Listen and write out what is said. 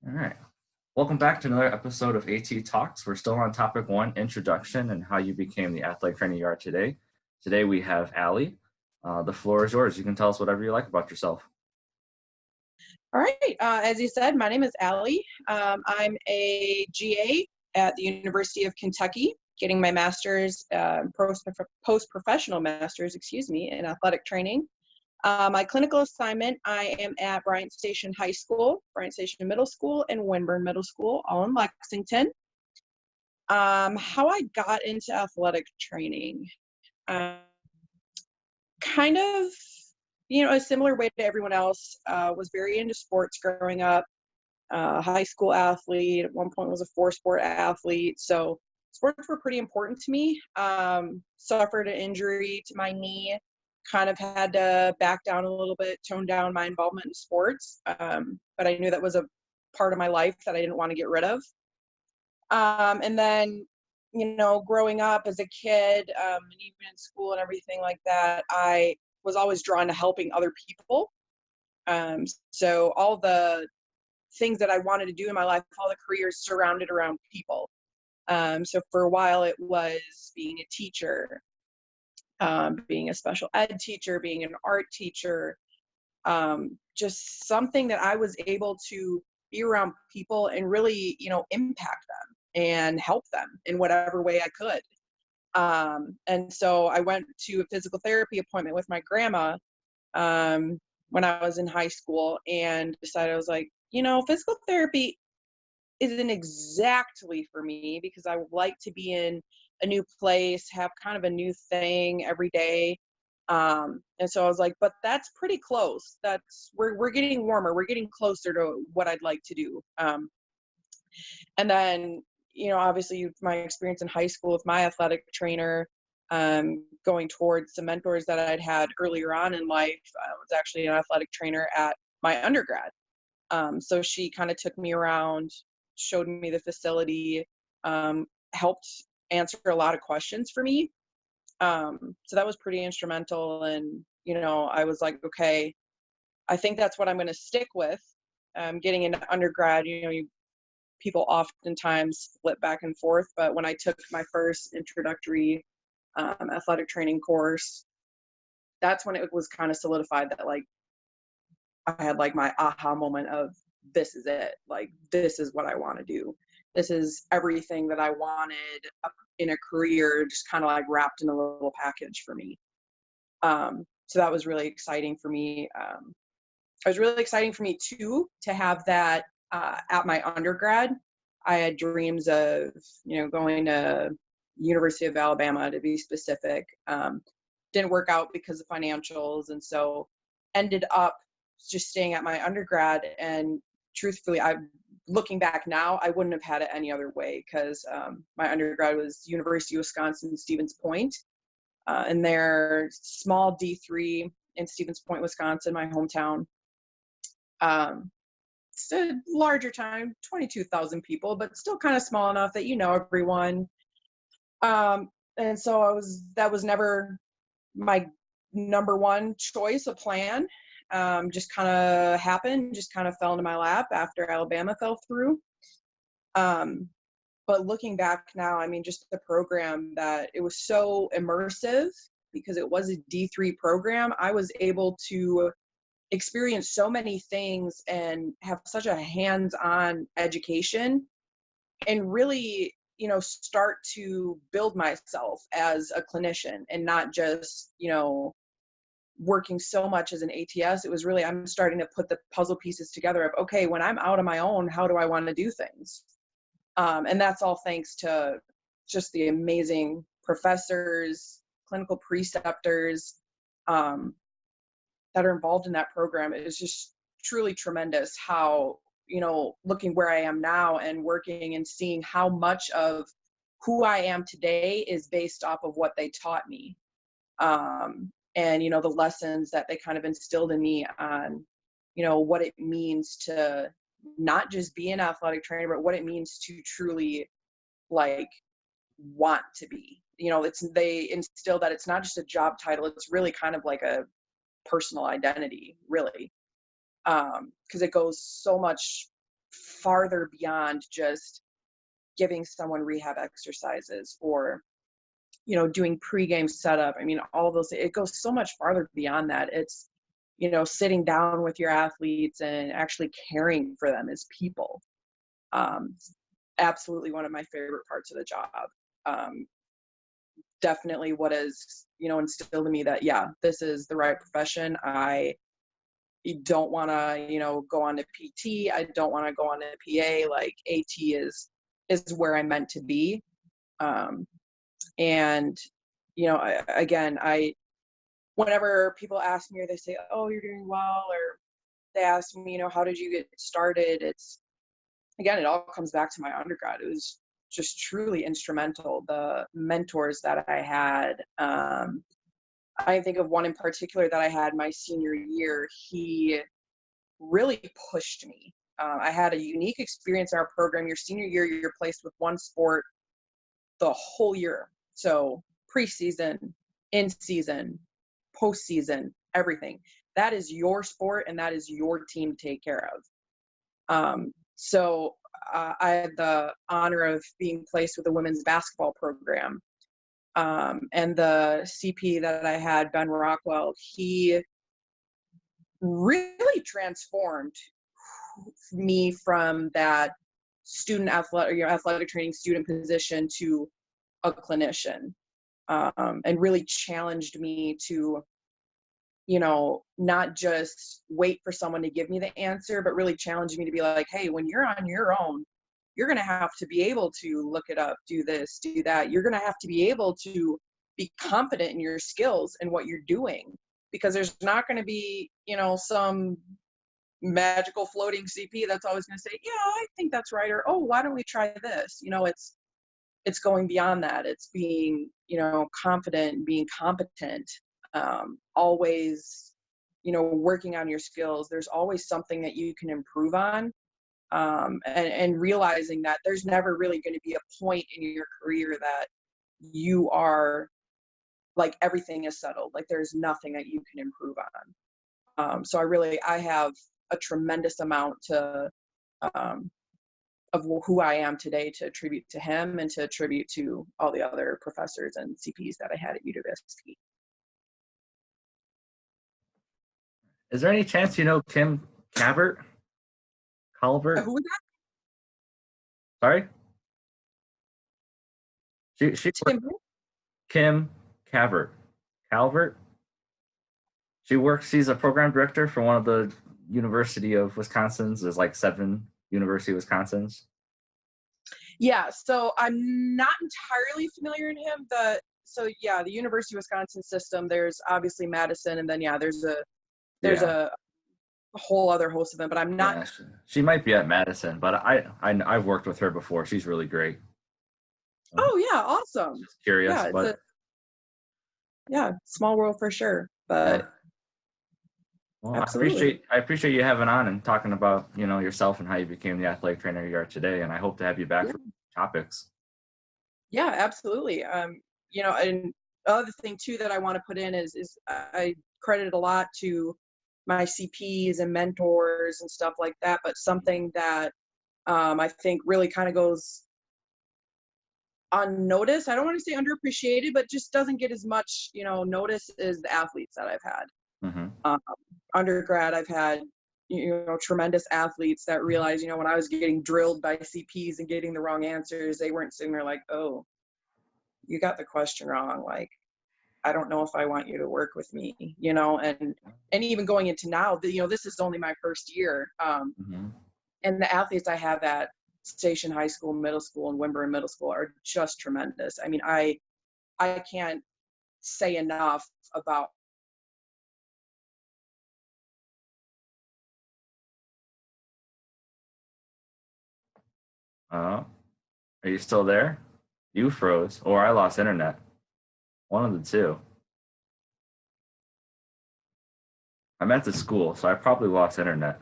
All right. Welcome back to another episode of AT Talks. We're still on topic 1, introduction and how you became the athletic trainer you are today. Today we have Allie. The floor is yours. You can tell us whatever you like about yourself. All right. As you said, my name is Allie. I'm a GA at the University of Kentucky, getting my master's, post-professional master's, in athletic training. My clinical assignment, I am at Bryant Station High School, Bryant Station Middle School, and Winburn Middle School, all in Lexington. How I got into athletic training, kind of, a similar way to everyone else, was very into sports growing up. High school athlete, at one point was a 4-sport athlete. So sports were pretty important to me. Suffered an injury to my knee, kind of had to back down a little bit, tone down my involvement in sports. But I knew that was a part of my life that I didn't want to get rid of. And then, growing up as a kid, and even in school and everything like that, I was always drawn to helping other people. So all the things that I wanted to do in my life, all the careers surrounded around people. So for a while it was being a teacher, being a special ed teacher, being an art teacher, just something that I was able to be around people and really, impact them and help them in whatever way I could. And so I went to a physical therapy appointment with my grandma when I was in high school and decided, I was like, physical therapy isn't exactly for me because I would like to be in a new place, have kind of a new thing every day. And so I was like, but that's pretty close. We're getting warmer. We're getting closer to what I'd like to do. And then, obviously my experience in high school with my athletic trainer, going towards some mentors that I'd had earlier on in life. I was actually an athletic trainer at my undergrad. So she kind of took me around, showed me the facility, helped answer a lot of questions for me. So that was pretty instrumental. And, I was like, okay, I think that's what I'm going to stick with. Getting into undergrad, people oftentimes flip back and forth. But when I took my first introductory athletic training course, that's when it was kind of solidified that like I had like my aha moment of this is it. Like, this is what I want to do. This is everything that I wanted in a career, just kind of like wrapped in a little package for me. So that was really exciting for me. It was really exciting for me too, to have that at my undergrad. I had dreams of, going to University of Alabama, to be specific. Didn't work out because of financials. And so ended up just staying at my undergrad. And truthfully, looking back now, I wouldn't have had it any other way because my undergrad was University of Wisconsin, Stevens Point, and their small D3 in Stevens Point, Wisconsin, my hometown. It's a larger town, 22,000 people, but still kind of small enough that everyone. And so that was never my number one choice, a plan. Just kind of happened, just kind of fell into my lap after Alabama fell through. But looking back now, I mean, just the program, that it was so immersive because it was a D3 program. I was able to experience so many things and have such a hands-on education and really, start to build myself as a clinician and not just, working so much as an ATS. It was really, I'm starting to put the puzzle pieces together of, okay, when I'm out on my own, how do I want to do things? And that's all thanks to just the amazing professors, clinical preceptors, that are involved in that program. It is just truly tremendous how, looking where I am now and working and seeing how much of who I am today is based off of what they taught me. And, the lessons that they kind of instilled in me on, what it means to not just be an athletic trainer, but what it means to truly like want to be, they instill that it's not just a job title. It's really kind of like a personal identity, really. Because it goes so much farther beyond just giving someone rehab exercises or, doing pregame setup. I mean, all those, it goes so much farther beyond that. It's, sitting down with your athletes and actually caring for them as people. Um, Absolutely one of my favorite parts of the job. Um, Definitely what is, instilled in me that, yeah, this is the right profession. I don't want to, go on to PT. I don't want to go on to PA. Like AT is where I'm meant to be. Um, and, whenever people ask me or they say, oh, you're doing well, or they ask me, how did you get started? It's, again, it all comes back to my undergrad. It was just truly instrumental. The mentors that I had, I think of one in particular that I had my senior year. He really pushed me. I had a unique experience in our program. Your senior year, you're placed with one sport the whole year. So preseason, in season, postseason, everything. That is your sport and that is your team to take care of. I had the honor of being placed with the women's basketball program. And the CP that I had, Ben Rockwell, he really transformed me from that athletic training student position to a clinician, and really challenged me to, not just wait for someone to give me the answer, but really challenging me to be like, hey, when you're on your own, you're going to have to be able to look it up, do this, do that. You're going to have to be able to be confident in your skills and what you're doing, because there's not going to be, some magical floating CP that's always going to say, yeah, I think that's right. Or, oh, why don't we try this? It's going beyond that. It's being, confident, being competent, always, working on your skills. There's always something that you can improve on, and realizing that there's never really going to be a point in your career that you are like everything is settled. Like there's nothing that you can improve on. So I have a tremendous amount of who I am today to attribute to him and to attribute to all the other professors and CPs that I had at university. Is there any chance you know Kim Calvert? Calvert? Who was that? Sorry? She Tim? Kim Calvert. Calvert? She's a program director for one of the University of Wisconsin's. There's like 7 University of Wisconsin's. Yeah, so I'm not entirely familiar in him. The University of Wisconsin system, there's obviously Madison, and then there's a whole other host of them, but I'm not. Yeah, she might be at Madison, but I've worked with her before. She's really great. Oh yeah, awesome. Just curious, Yeah, but small world for sure. But well, absolutely. I appreciate you having on and talking about, yourself and how you became the athletic trainer you are today. And I hope to have you back for topics. Yeah, absolutely. And other thing too that I want to put in is I credit a lot to my CPs and mentors and stuff like that. But something that I think really kind of goes unnoticed. I don't want to say underappreciated, but just doesn't get as much, notice as the athletes that I've had. Mm-hmm. Undergrad, I've had, tremendous athletes that realized, when I was getting drilled by CPs and getting the wrong answers, they weren't sitting there like, oh, you got the question wrong. Like, I don't know if I want you to work with me, and even going into now, this is only my first year. Mm-hmm. And the athletes I have at Station High School, Middle School, and Wimber Middle School are just tremendous. I mean, I can't say enough about. Are you still there? You froze, or I lost internet. One of the two. I'm at the school, so I probably lost internet.